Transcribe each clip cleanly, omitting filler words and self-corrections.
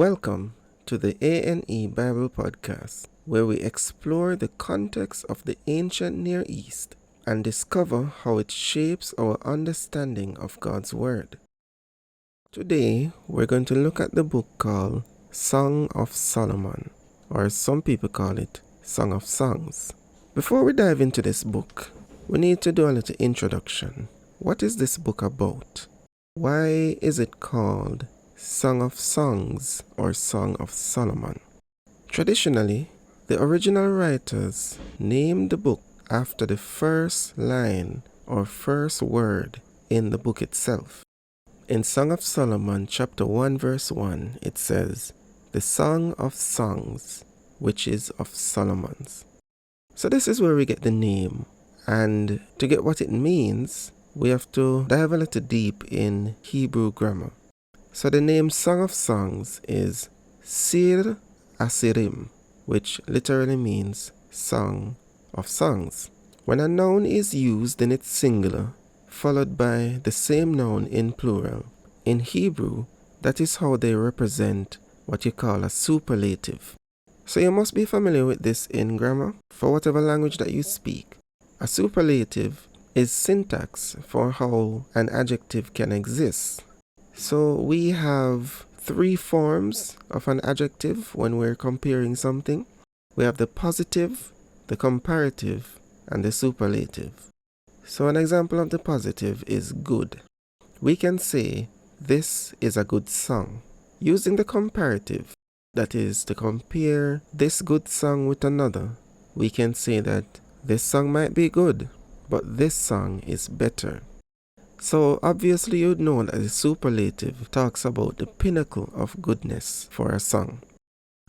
Welcome to the A&E Bible Podcast, where we explore the context of the ancient Near East and discover how it shapes our understanding of God's Word. Today, we're going to look at the book called Song of Solomon, or some people call it Song of Songs. Before we dive into this book, we need to do a little introduction. What is this book about? Why is it called Song of Songs or Song of Solomon? Traditionally, the original writers named the book after the first line or first word in the book itself. In Song of Solomon chapter 1 verse 1, it says, "The Song of Songs, which is of Solomon's." So this is where we get the name, and to get what it means, we have to dive a little deep in Hebrew grammar. So the name Song of Songs is Sir Asirim, which literally means Song of Songs. When a noun is used in its singular, followed by the same noun in plural, in Hebrew, that is how they represent what you call a superlative. So you must be familiar with this in grammar for whatever language that you speak. A superlative is syntax for how an adjective can exist. So we have three forms of an adjective when we're comparing something. We have the positive, the comparative, and the superlative. So an example of the positive is good. We can say, this is a good song. Using the comparative, that is to compare this good song with another, we can say that this song might be good, but this song is better. So obviously you'd know that the superlative talks about the pinnacle of goodness for a song.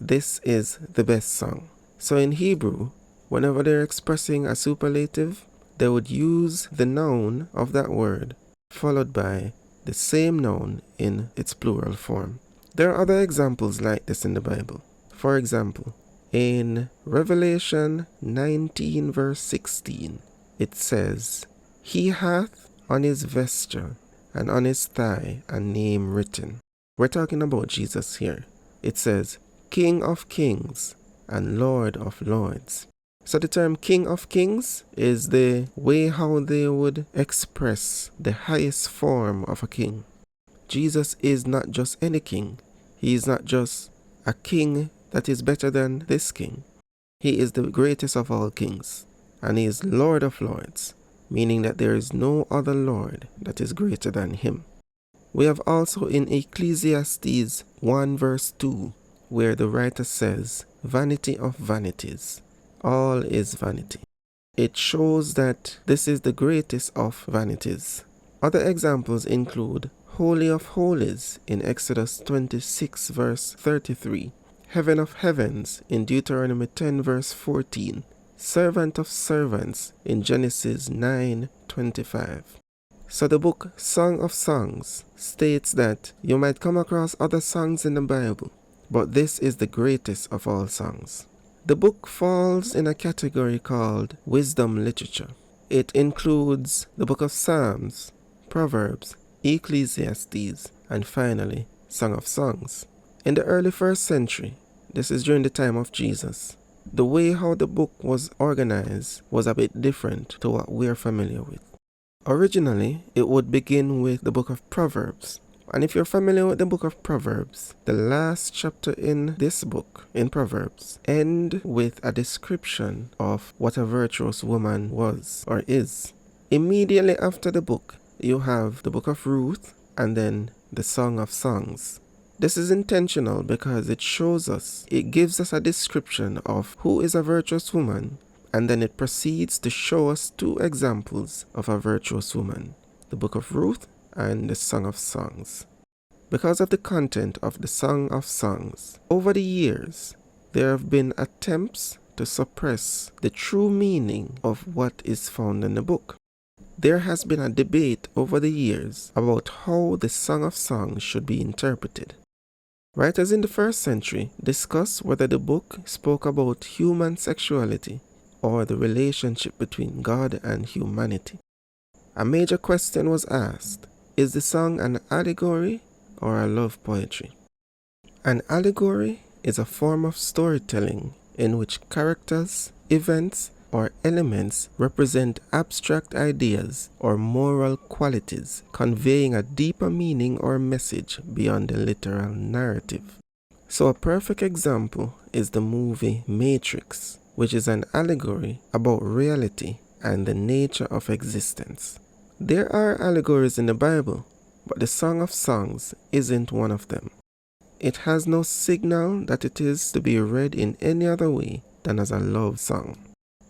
This is the best song. So in Hebrew, whenever they're expressing a superlative, they would use the noun of that word followed by the same noun in its plural form. There are other examples like this in the Bible. For example, in Revelation 19 verse 16, it says, "He hath on his vesture and on his thigh a name written." We're talking about Jesus here. It says, "King of kings and Lord of lords." So the term King of Kings is the way how they would express the highest form of a king. Jesus is not just any king. He is not just a king that is better than this king. He is the greatest of all kings, and he is Lord of lords, meaning that there is no other Lord that is greater than him. We have also in Ecclesiastes 1 verse 2, where the writer says, "Vanity of vanities, all is vanity." It shows that this is the greatest of vanities. Other examples include Holy of Holies in Exodus 26 verse 33, Heaven of Heavens in Deuteronomy 10 verse 14, Servant of Servants in Genesis 9:25. So the book Song of Songs states that you might come across other songs in the Bible, but this is the greatest of all songs. The book falls in a category called wisdom literature. It includes the book of Psalms, Proverbs, Ecclesiastes, and finally, Song of Songs. In the early 1st century, this is during the time of Jesus, the way how the book was organized was a bit different to what we're familiar with. Originally, it would begin with the book of Proverbs. And if you're familiar with the book of Proverbs, the last chapter in this book, in Proverbs, end with a description of what a virtuous woman was or is. Immediately after the book, you have the book of Ruth and then the Song of Songs. This is intentional because it shows us, it gives us a description of who is a virtuous woman, and then it proceeds to show us two examples of a virtuous woman, the book of Ruth and the Song of Songs. Because of the content of the Song of Songs, over the years, there have been attempts to suppress the true meaning of what is found in the book. There has been a debate over the years about how the Song of Songs should be interpreted. Writers in the 1st century discussed whether the book spoke about human sexuality or the relationship between God and humanity. A major question was asked, is the song an allegory or a love poetry? An allegory is a form of storytelling in which characters, events, or elements represent abstract ideas or moral qualities, conveying a deeper meaning or message beyond the literal narrative. So a perfect example is the movie Matrix, which is an allegory about reality and the nature of existence. There are allegories in the Bible, but the Song of Songs isn't one of them. It has no signal that it is to be read in any other way than as a love song.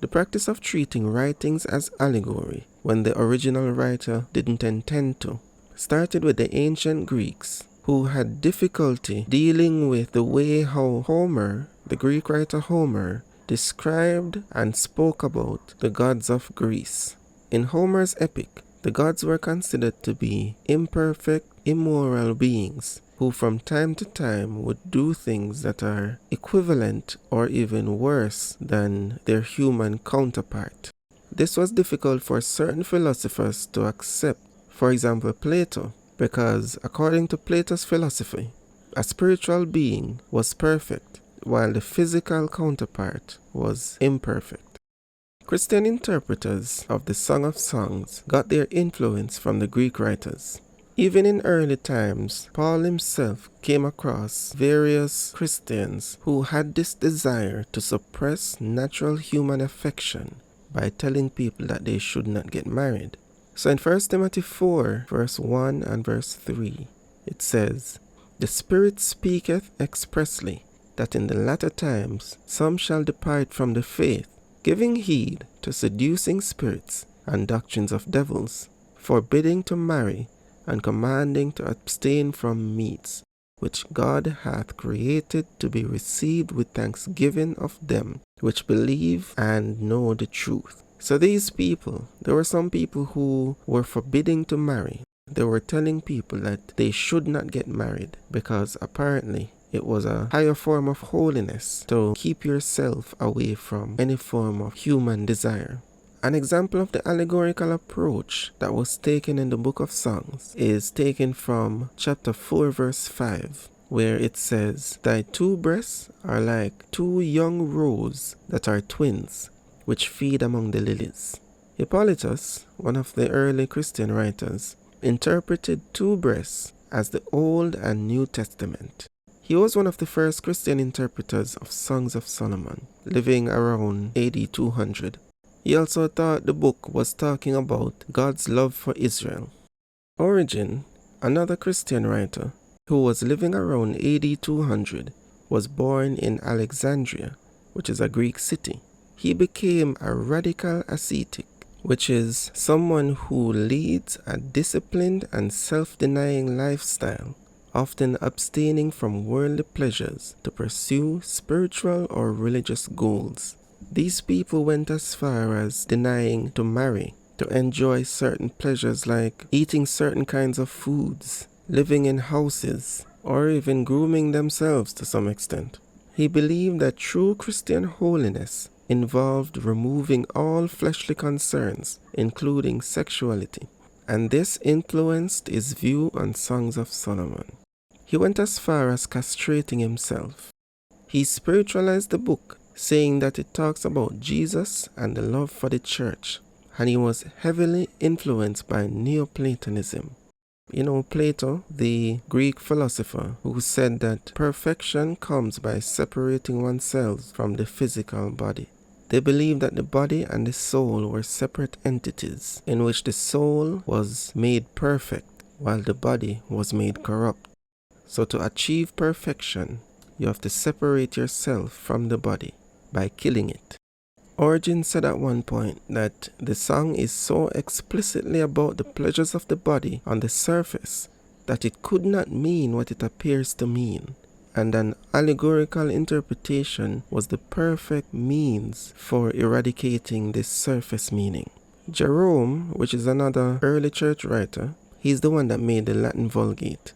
The practice of treating writings as allegory, when the original writer didn't intend to, started with the ancient Greeks, who had difficulty dealing with the way how Homer, the Greek writer Homer, described and spoke about the gods of Greece. In Homer's epic, the gods were considered to be imperfect, immoral beings who from time to time would do things that are equivalent or even worse than their human counterpart. This was difficult for certain philosophers to accept, for example Plato, because according to Plato's philosophy, a spiritual being was perfect while the physical counterpart was imperfect. Christian interpreters of the Song of Songs got their influence from the Greek writers. Even in early times, Paul himself came across various Christians who had this desire to suppress natural human affection by telling people that they should not get married. So in 1 Timothy 4, verse 1 and verse 3, it says, "The Spirit speaketh expressly, that in the latter times some shall depart from the faith, giving heed to seducing spirits and doctrines of devils, forbidding to marry, and commanding to abstain from meats, which God hath created to be received with thanksgiving of them which believe and know the truth." So these people, there were some people who were forbidding to marry. They were telling people that they should not get married because apparently it was a higher form of holiness to keep yourself away from any form of human desire. An example of the allegorical approach that was taken in the Book of Songs is taken from chapter 4 verse 5, where it says, "Thy two breasts are like two young roes that are twins, which feed among the lilies." Hippolytus, one of the early Christian writers, interpreted two breasts as the Old and New Testament. He was one of the first Christian interpreters of Songs of Solomon, living around AD 200. He also thought the book was talking about God's love for Israel. Origen, another Christian writer, who was living around AD 200, was born in Alexandria, which is a Greek city. He became a radical ascetic, which is someone who leads a disciplined and self-denying lifestyle, often abstaining from worldly pleasures to pursue spiritual or religious goals. These people went as far as denying to marry, to enjoy certain pleasures like eating certain kinds of foods, living in houses, or even grooming themselves to some extent. He believed that true Christian holiness involved removing all fleshly concerns, including sexuality, and this influenced his view on Songs of Solomon. He went as far as castrating himself. He spiritualized the book, saying that it talks about Jesus and the love for the church, and he was heavily influenced by Neoplatonism. You know, Plato, the Greek philosopher, who said that perfection comes by separating oneself from the physical body. They believed that the body and the soul were separate entities, in which the soul was made perfect, while the body was made corrupt. So to achieve perfection, you have to separate yourself from the body by killing it. Origen said at one point that the song is so explicitly about the pleasures of the body on the surface that it could not mean what it appears to mean, and an allegorical interpretation was the perfect means for eradicating this surface meaning. Jerome, which is another early church writer, he's the one that made the Latin Vulgate,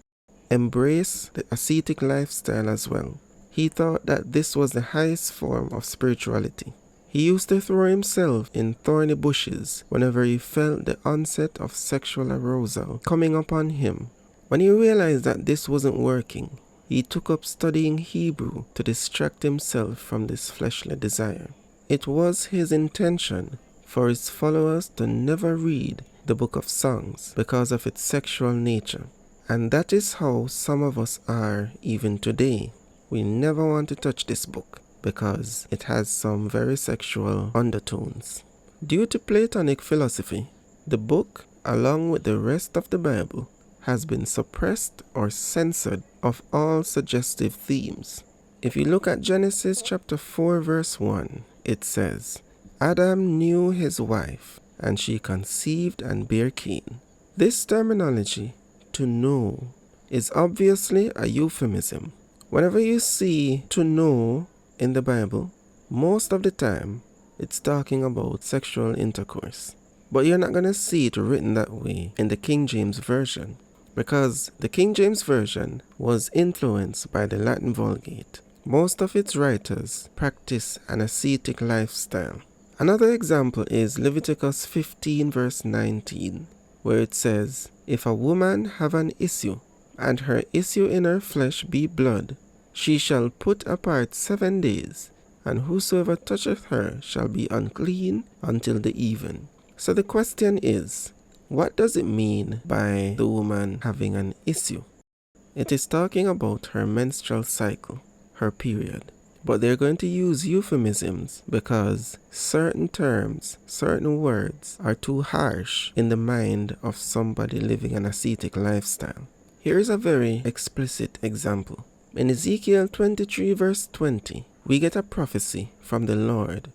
embraced the ascetic lifestyle as well. He thought that this was the highest form of spirituality. He used to throw himself in thorny bushes whenever he felt the onset of sexual arousal coming upon him. When he realized that this wasn't working, he took up studying Hebrew to distract himself from this fleshly desire. It was his intention for his followers to never read the book of Songs because of its sexual nature. And that is how some of us are even today. We never want to touch this book because it has some very sexual undertones. Due to Platonic philosophy, the book, along with the rest of the Bible, has been suppressed or censored of all suggestive themes. If you look at Genesis chapter 4 verse 1, it says, Adam knew his wife, and she conceived and bare Cain. This terminology, to know, is obviously a euphemism. Whenever you see to know in the Bible, most of the time it's talking about sexual intercourse. But you're not going to see it written that way in the King James Version, because the King James Version was influenced by the Latin Vulgate. Most of its writers practice an ascetic lifestyle. Another example is Leviticus 15 verse 19, where it says, If a woman have an issue, and her issue in her flesh be blood, she shall put apart 7 days, and whosoever toucheth her shall be unclean until the even. So the question is, what does it mean by the woman having an issue? It is talking about her menstrual cycle, her period. But they're going to use euphemisms because certain terms, certain words are too harsh in the mind of somebody living an ascetic lifestyle. Here is a very explicit example. In Ezekiel 23 verse 20, we get a prophecy from the Lord.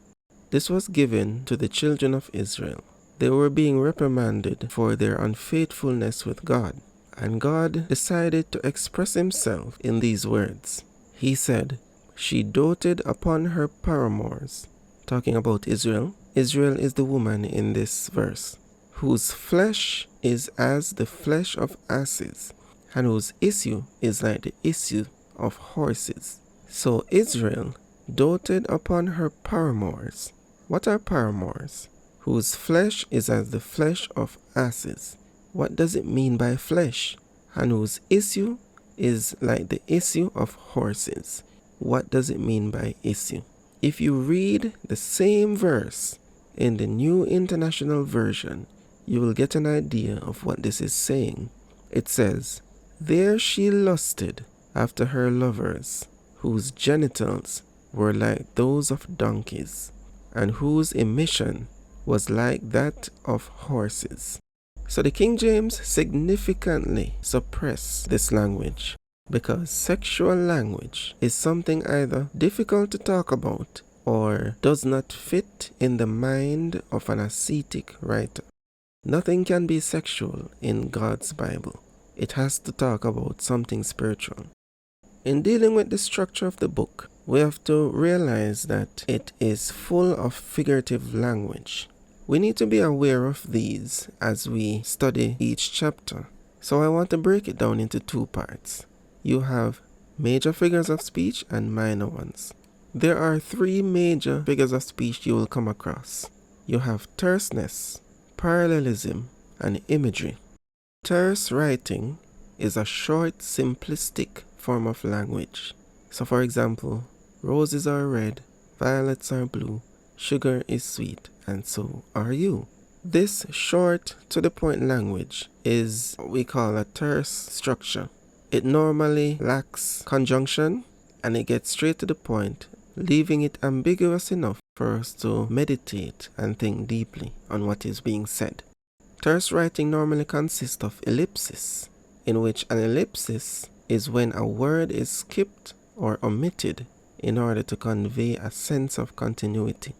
This was given to the children of Israel. They were being reprimanded for their unfaithfulness with God, and God decided to express himself in these words. He said, She doted upon her paramours, talking about Israel. Israel is the woman in this verse, whose flesh is as the flesh of asses, and whose issue is like the issue of horses. So Israel doted upon her paramours. What are paramours? Whose flesh is as the flesh of asses. What does it mean by flesh? And whose issue is like the issue of horses. What does it mean by issue? If you read the same verse in the New International Version, you will get an idea of what this is saying. It says, There she lusted after her lovers, whose genitals were like those of donkeys, and whose emission was like that of horses. So the King James significantly suppressed this language, because sexual language is something either difficult to talk about or does not fit in the mind of an ascetic writer. Nothing can be sexual in God's Bible. It has to talk about something spiritual. In dealing with the structure of the book, we have to realize that it is full of figurative language. We need to be aware of these as we study each chapter. So I want to break it down into 2 parts. You have major figures of speech and minor ones. There are 3 major figures of speech you will come across. You have terseness, parallelism, and imagery. Terse writing is a short, simplistic form of language. So for example, roses are red, violets are blue, sugar is sweet, and so are you. This short, to-the-point language is what we call a terse structure. It normally lacks conjunction, and it gets straight to the point, leaving it ambiguous enough for us to meditate and think deeply on what is being said. Terse writing normally consists of ellipses, in which an ellipsis is when a word is skipped or omitted in order to convey a sense of continuity.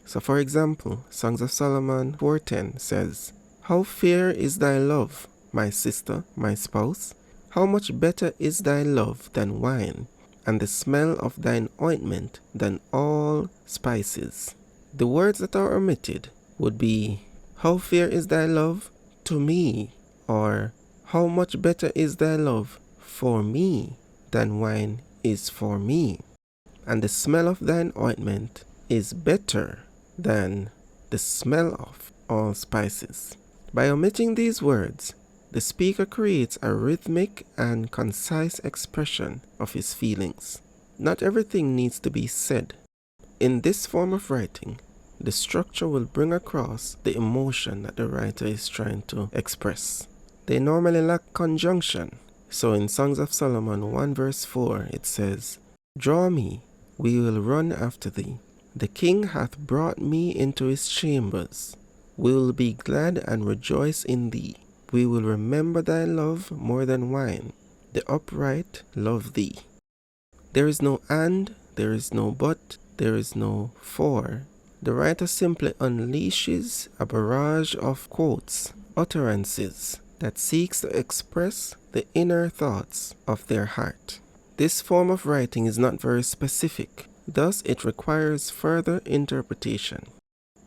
So for example, Songs of Solomon 4:10 says, How fair is thy love, my sister, my spouse? How much better is thy love than wine, and the smell of thine ointment than all spices? The words that are omitted would be, How fair is thy love to me, or how much better is thy love for me than wine is for me, and the smell of thine ointment is better than the smell of all spices. By omitting these words, The speaker creates a rhythmic and concise expression of his feelings. Not everything needs to be said. In this form of writing, the structure will bring across the emotion that the writer is trying to express. They normally lack conjunction. So in Songs of Solomon 1 verse 4 it says, "Draw me, we will run after thee. The king hath brought me into his chambers. We will be glad and rejoice in thee. We will remember thy love more than wine. The upright love thee." There is no and, there is no but, there is no for. The writer simply unleashes a barrage of quotes, utterances, that seeks to express the inner thoughts of their heart. This form of writing is not very specific, thus it requires further interpretation.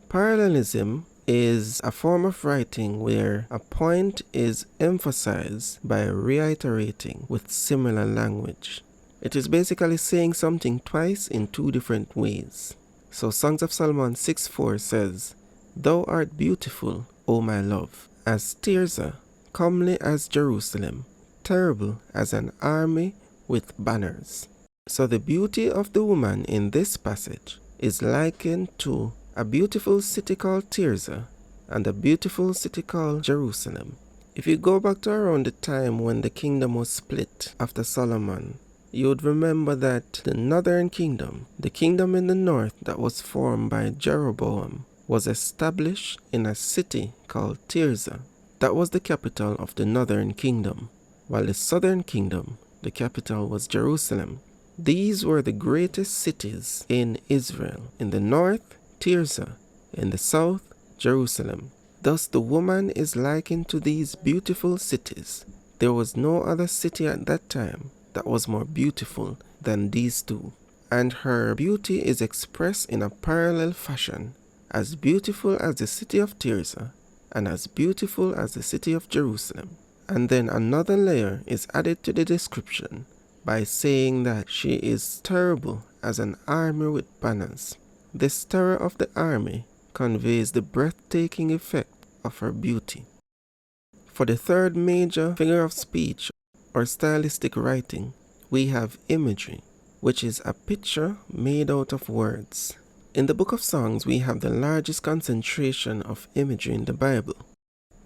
Parallelism is a form of writing where a point is emphasized by reiterating with similar language. It is basically saying something twice in two different ways. So Songs of Solomon 6:4 says, "Thou art beautiful, O my love, as Tirzah, comely as Jerusalem, terrible as an army with banners." So the beauty of the woman in this passage is likened to a beautiful city called Tirzah and a beautiful city called Jerusalem. If you go back to around the time when the kingdom was split after Solomon, you would remember that the northern kingdom, the kingdom in the north that was formed by Jeroboam, was established in a city called Tirzah. That was the capital of the northern kingdom, while the southern kingdom, the capital was Jerusalem. These were the greatest cities in Israel. In the north, Tirzah; in the south, Jerusalem. Thus the woman is likened to these beautiful cities. There was no other city at that time that was more beautiful than these two, and her beauty is expressed in a parallel fashion, as beautiful as the city of Tirzah and as beautiful as the city of Jerusalem. And then another layer is added to the description by saying that she is terrible as an army with banners. This terror of the army conveys the breathtaking effect of her beauty. For the third major figure of speech or stylistic writing, we have imagery, which is a picture made out of words. In the book of Songs, we have the largest concentration of imagery in the Bible.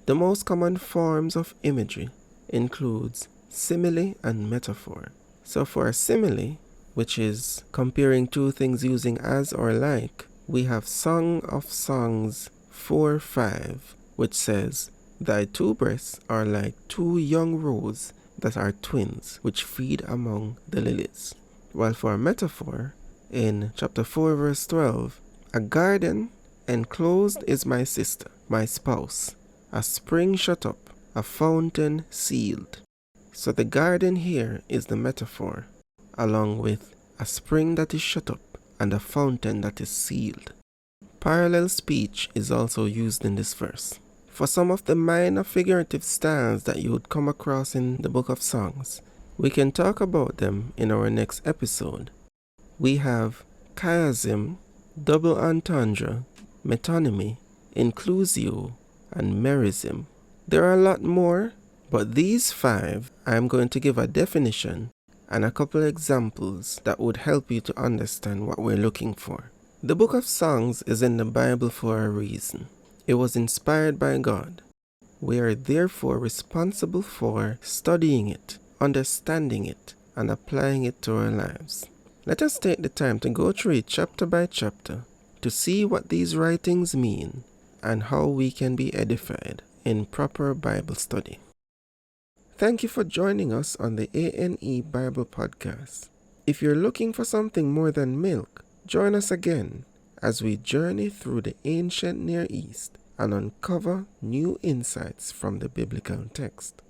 The most common forms of imagery includes simile and metaphor. So for a simile, which is comparing two things using as or like, we have Song of Songs 4:5, which says, "Thy two breasts are like two young roes that are twins, which feed among the lilies." While for a metaphor, in chapter 4 verse 12, "A garden enclosed is my sister, my spouse, a spring shut up, a fountain sealed." So the garden here is the metaphor, along with a spring that is shut up and a fountain that is sealed. Parallel speech is also used in this verse. For some of the minor figurative styles that you would come across in the book of Songs, we can talk about them in our next episode. We have chiasm, double entendre, metonymy, inclusio, and merism. There are a lot more, but these 5 I'm going to give a definition and a couple examples that would help you to understand what we're looking for. The book of Songs is in the Bible for a reason. It was inspired by God. We are therefore responsible for studying it, understanding it, and applying it to our lives. Let us take the time to go through it chapter by chapter to see what these writings mean and how we can be edified in proper Bible study. Thank you for joining us on the ANE Bible Podcast. If you're looking for something more than milk, join us again as we journey through the ancient Near East and uncover new insights from the biblical text.